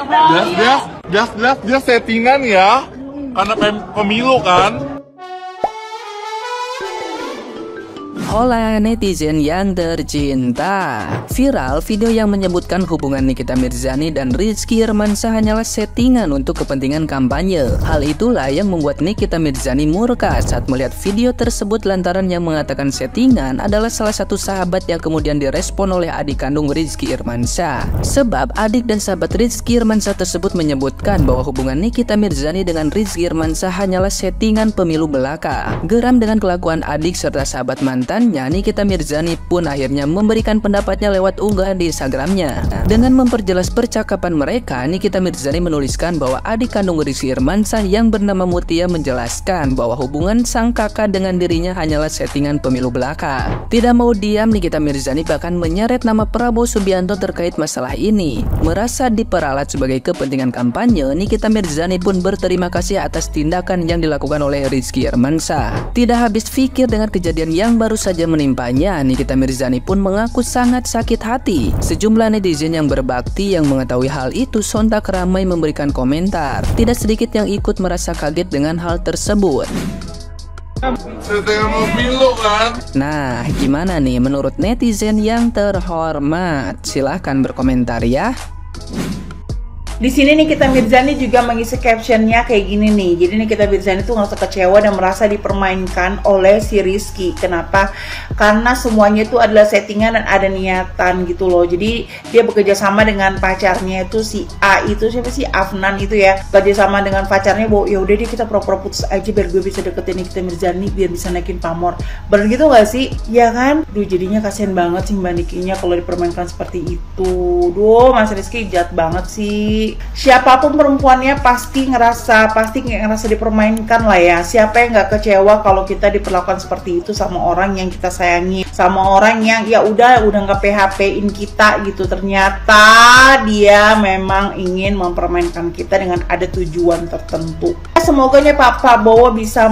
Jelas dia settingan ya, karena pemilu kan. Hola netizen yang tercinta. Viral video yang menyebutkan hubungan Nikita Mirzani dan Rizky Irmansyah hanyalah settingan untuk kepentingan kampanye. Hal itulah yang membuat Nikita Mirzani murka saat melihat video tersebut lantaran yang mengatakan settingan adalah salah satu sahabat yang kemudian direspon oleh adik kandung Rizky Irmansyah. Sebab adik dan sahabat Rizky Irmansyah tersebut menyebutkan bahwa hubungan Nikita Mirzani dengan Rizky Irmansyah hanyalah settingan pemilu belaka. Geram dengan kelakuan adik serta sahabat mantan, Nikita Mirzani pun akhirnya memberikan pendapatnya lewat unggahan di Instagramnya. Dengan memperjelas percakapan mereka, Nikita Mirzani menuliskan bahwa adik kandung Rizky Irmansyah yang bernama Mutia menjelaskan bahwa hubungan sang kakak dengan dirinya hanyalah settingan pemilu belaka. Tidak mau diam, Nikita Mirzani bahkan menyeret nama Prabowo Subianto terkait masalah ini. Merasa diperalat sebagai kepentingan kampanye, Nikita Mirzani pun berterima kasih atas tindakan yang dilakukan oleh Rizky Irmansyah. Tidak habis pikir dengan kejadian yang baru saja menimpanya, Nikita Mirzani pun mengaku sangat sakit hati. Sejumlah netizen yang berbakti yang mengetahui hal itu sontak ramai memberikan komentar. Tidak sedikit yang ikut merasa kaget dengan hal tersebut. Nah, gimana nih menurut netizen yang terhormat? Silahkan berkomentar ya. Di sini Nikita Mirzani juga mengisi captionnya kayak gini nih. Jadi Nikita Mirzani tuh ngerasa kecewa dan merasa dipermainkan oleh si Rizky. Kenapa? Karena semuanya itu adalah settingan dan ada niatan gitu loh. Jadi dia bekerja sama dengan pacarnya itu si A itu, siapa sih, Afnan itu ya. Bekerja sama dengan pacarnya bahwa ya udah deh kita pura-pura putus aja biar gue bisa deketin Nikita Mirzani biar bisa naikin pamor. Bener gitu gak sih? Ya kan? Duh, jadinya kasihan banget sih Mbak Nikinya kalau dipermainkan seperti itu. Duh, Mas Rizky jahat banget sih. Siapapun perempuannya pasti ngerasa dipermainkan lah ya. Siapa yang nggak kecewa kalau kita diperlakukan seperti itu sama orang yang kita sayangi, sama orang yang ya udah nggak PHP-in kita gitu. Ternyata dia memang ingin mempermainkan kita dengan ada tujuan tertentu. Semoga Pak Prabowo bisa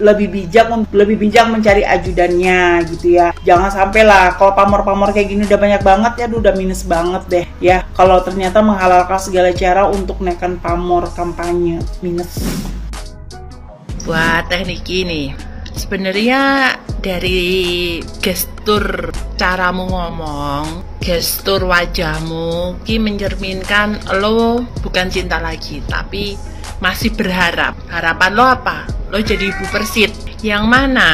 lebih bijak mencari ajudannya gitu ya. Jangan sampai lah kalau pamor-pamor kayak gini udah banyak banget ya, udah minus banget deh ya. Kalau ternyata menghalalkan segala cara untuk naikkan pamor kampanye, minus. Buat teknik ini, sebenarnya dari gestur caramu ngomong, gestur wajahmu ki mencerminkan lo bukan cinta lagi, tapi masih berharap. Harapan lo apa? Lo jadi ibu Persit. Yang mana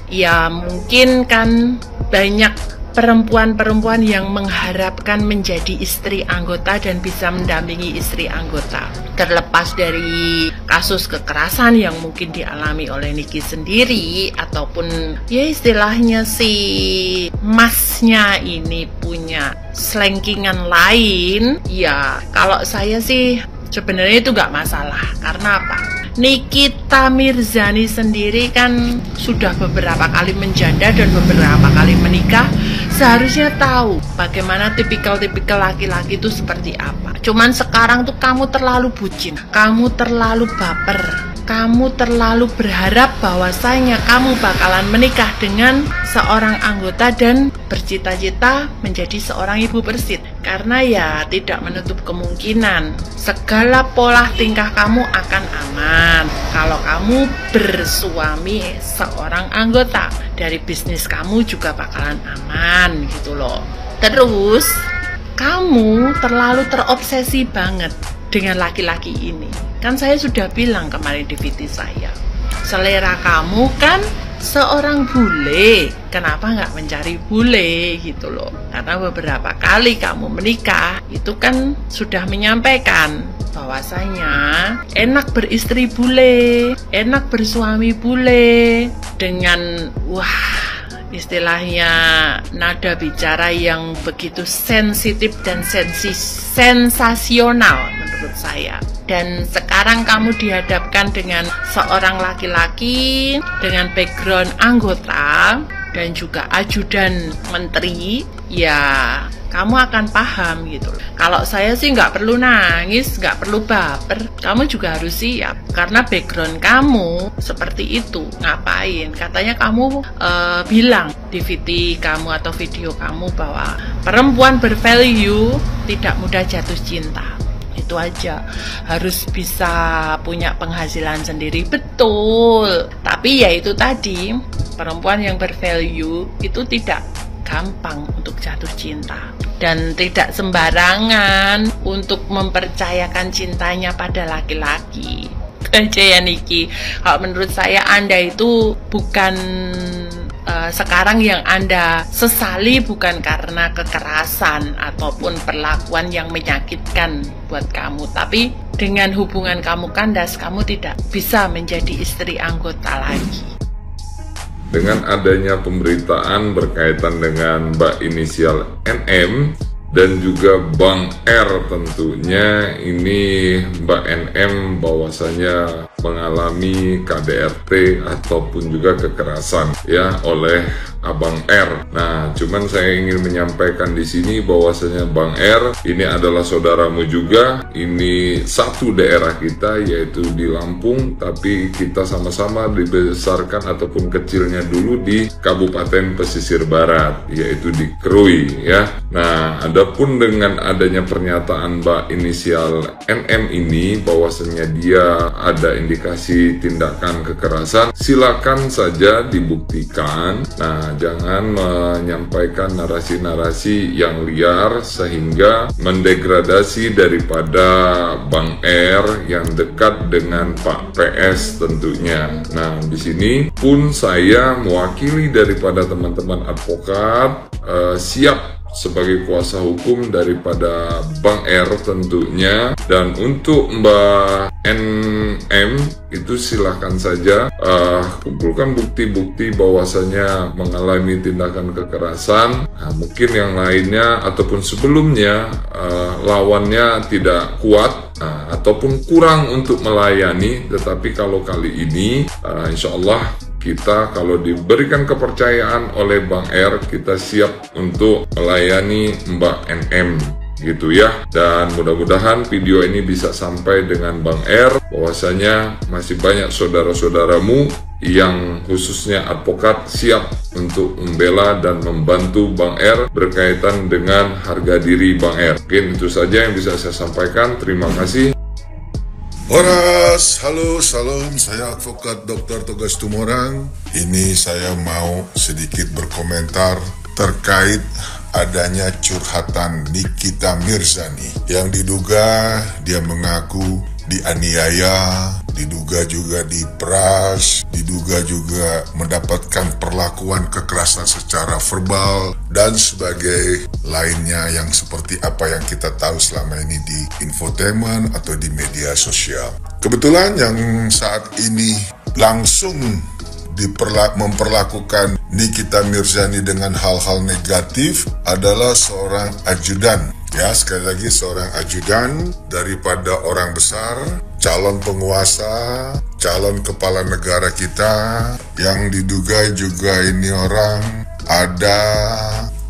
ya mungkin kan banyak perempuan-perempuan yang mengharapkan menjadi istri anggota dan bisa mendampingi istri anggota. Terlepas dari kasus kekerasan yang mungkin dialami oleh Niki sendiri, ataupun ya istilahnya si masnya ini punya selengkingan lain, ya kalau saya sih sebenarnya itu nggak masalah. Karena apa? Nikita Mirzani sendiri kan sudah beberapa kali menjanda dan beberapa kali menikah. Seharusnya tahu bagaimana tipikal-tipikal laki-laki itu seperti apa. Cuman sekarang tuh kamu terlalu bucin, kamu terlalu baper, kamu terlalu berharap bahwasanya kamu bakalan menikah dengan seorang anggota dan bercita-cita menjadi seorang ibu Persit. Karena ya tidak menutup kemungkinan segala pola tingkah kamu akan aman kalau kamu bersuami seorang anggota. Dari bisnis kamu juga bakalan aman gitu loh. Terus kamu terlalu terobsesi banget dengan laki-laki ini. Kan saya sudah bilang kemarin di VT saya, selera kamu kan seorang bule, kenapa nggak mencari bule gitu loh. Karena beberapa kali kamu menikah itu kan sudah menyampaikan bahwasanya enak beristri bule, enak bersuami bule, dengan istilahnya nada bicara yang begitu sensitif dan sensasional menurut saya. Dan sekarang kamu dihadapkan dengan seorang laki-laki dengan background anggota dan juga ajudan menteri, ya kamu akan paham gitu. Kalau saya sih nggak perlu nangis, nggak perlu baper. Kamu juga harus siap karena background kamu seperti itu. Ngapain? Katanya kamu bilang di VT kamu atau video kamu bahwa perempuan bervalue tidak mudah jatuh cinta. itu aja. Harus bisa punya penghasilan sendiri, betul. Tapi ya itu tadi, perempuan yang bervalue itu tidak gampang untuk jatuh cinta, dan tidak sembarangan untuk mempercayakan cintanya pada laki-laki. Aja ya Niki, kalau menurut saya Anda itu bukan sekarang yang Anda sesali bukan karena kekerasan ataupun perlakuan yang menyakitkan buat kamu, tapi dengan hubungan kamu kandas, kamu tidak bisa menjadi istri anggota lagi. Dengan adanya pemberitaan berkaitan dengan Mbak inisial NM dan juga Bang R, tentunya ini Mbak NM bahwasanya mengalami KDRT ataupun juga kekerasan ya oleh Abang R. Nah, cuman saya ingin menyampaikan di sini bahwasanya Bang R ini adalah saudaramu juga. Ini satu daerah kita yaitu di Lampung, tapi kita sama-sama dibesarkan ataupun kecilnya dulu di Kabupaten Pesisir Barat, yaitu di Krui ya. Nah, adapun dengan adanya pernyataan Mbak inisial NM ini bahwasanya dia ada indikasi tindakan kekerasan, silakan saja dibuktikan. Nah, jangan menyampaikan narasi-narasi yang liar sehingga mendegradasi daripada Bang R yang dekat dengan Pak PS tentunya. Nah, di sini pun saya mewakili daripada teman-teman advokat siap sebagai kuasa hukum daripada Bang R tentunya. Dan untuk Mbak NM itu silahkan saja kumpulkan bukti-bukti bahwasanya mengalami tindakan kekerasan. Nah, mungkin yang lainnya ataupun sebelumnya lawannya tidak kuat ataupun kurang untuk melayani, tetapi kalau kali ini insya Allah kita kalau diberikan kepercayaan oleh Bang R, kita siap untuk melayani Mbak NM gitu ya. Dan mudah-mudahan video ini bisa sampai dengan Bang R bahwasanya masih banyak saudara-saudaramu yang khususnya advokat siap untuk membela dan membantu Bang R berkaitan dengan harga diri Bang R. Mungkin itu saja yang bisa saya sampaikan. Terima kasih. Horas, halo, salam, saya advokat Dr. Togas Tumorang. Ini saya mau sedikit berkomentar terkait adanya curhatan Nikita Mirzani yang diduga dia mengaku dianiaya, diduga juga diperas, diduga juga mendapatkan perlakuan kekerasan secara verbal dan sebagai lainnya yang seperti apa yang kita tahu selama ini di infotainment atau di media sosial. Kebetulan yang saat ini langsung memperlakukan Nikita Mirzani dengan hal-hal negatif adalah seorang ajudan. Ya, sekali lagi seorang ajudan daripada orang besar, calon penguasa, calon kepala negara kita yang diduga juga ini orang ada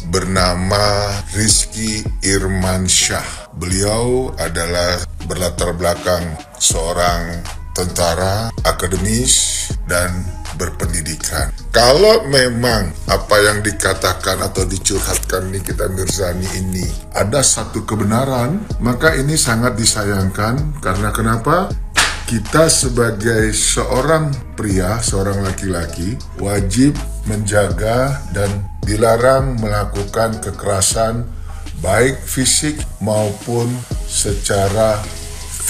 bernama Rizky Irmansyah. Beliau adalah berlatar belakang seorang tentara, akademis, dan berpendidikan. Kalau memang apa yang dikatakan atau dicurhatkan Nikita Mirzani ini ada satu kebenaran, maka ini sangat disayangkan. Karena kenapa? Kita sebagai seorang pria, seorang laki-laki, wajib menjaga dan dilarang melakukan kekerasan baik fisik maupun secara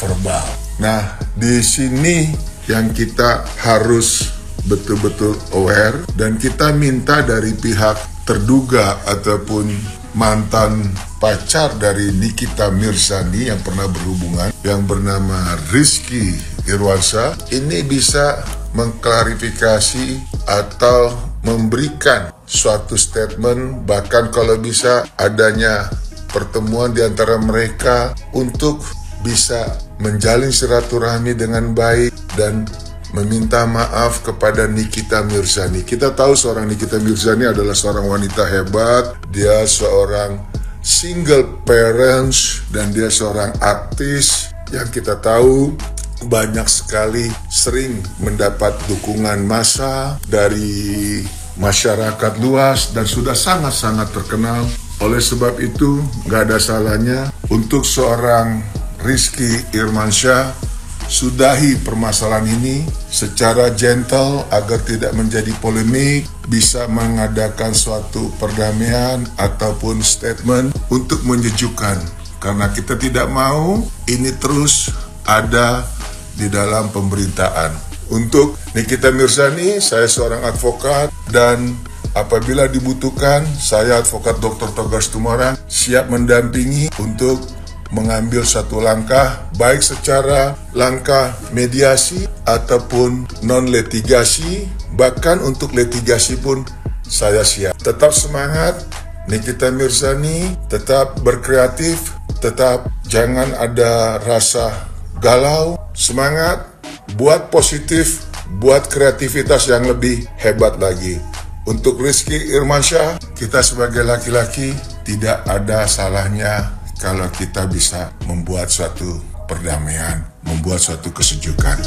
verbal. Nah, di sini yang kita harus betul-betul aware, dan kita minta dari pihak terduga ataupun mantan pacar dari Nikita Mirzani yang pernah berhubungan yang bernama Rizky Irwansyah ini bisa mengklarifikasi atau memberikan suatu statement, bahkan kalau bisa adanya pertemuan di antara mereka untuk bisa menjalin silaturahmi dengan baik dan meminta maaf kepada Nikita Mirzani. Kita tahu seorang Nikita Mirzani adalah seorang wanita hebat. Dia seorang single parents dan dia seorang artis yang kita tahu banyak sekali sering mendapat dukungan massa dari masyarakat luas dan sudah sangat-sangat terkenal. Oleh sebab itu, nggak ada salahnya untuk seorang Rizky Irmansyah sudahi permasalahan ini secara gentle agar tidak menjadi polemik, bisa mengadakan suatu perdamaian ataupun statement untuk menyejukkan. Karena kita tidak mau ini terus ada di dalam pemberitaan. Untuk Nikita Mirzani, saya seorang advokat dan apabila dibutuhkan, saya advokat Dr. Togar Situmorang siap mendampingi untuk mengambil satu langkah, baik secara langkah mediasi ataupun non-litigasi, bahkan untuk litigasi pun saya siap. Tetap semangat, Nikita Mirzani, tetap berkreatif, tetap jangan ada rasa galau, semangat, buat positif, buat kreativitas yang lebih hebat lagi. Untuk Rizky Irmansyah, kita sebagai laki-laki tidak ada salahnya kalau kita bisa membuat suatu perdamaian, membuat suatu kesejukan.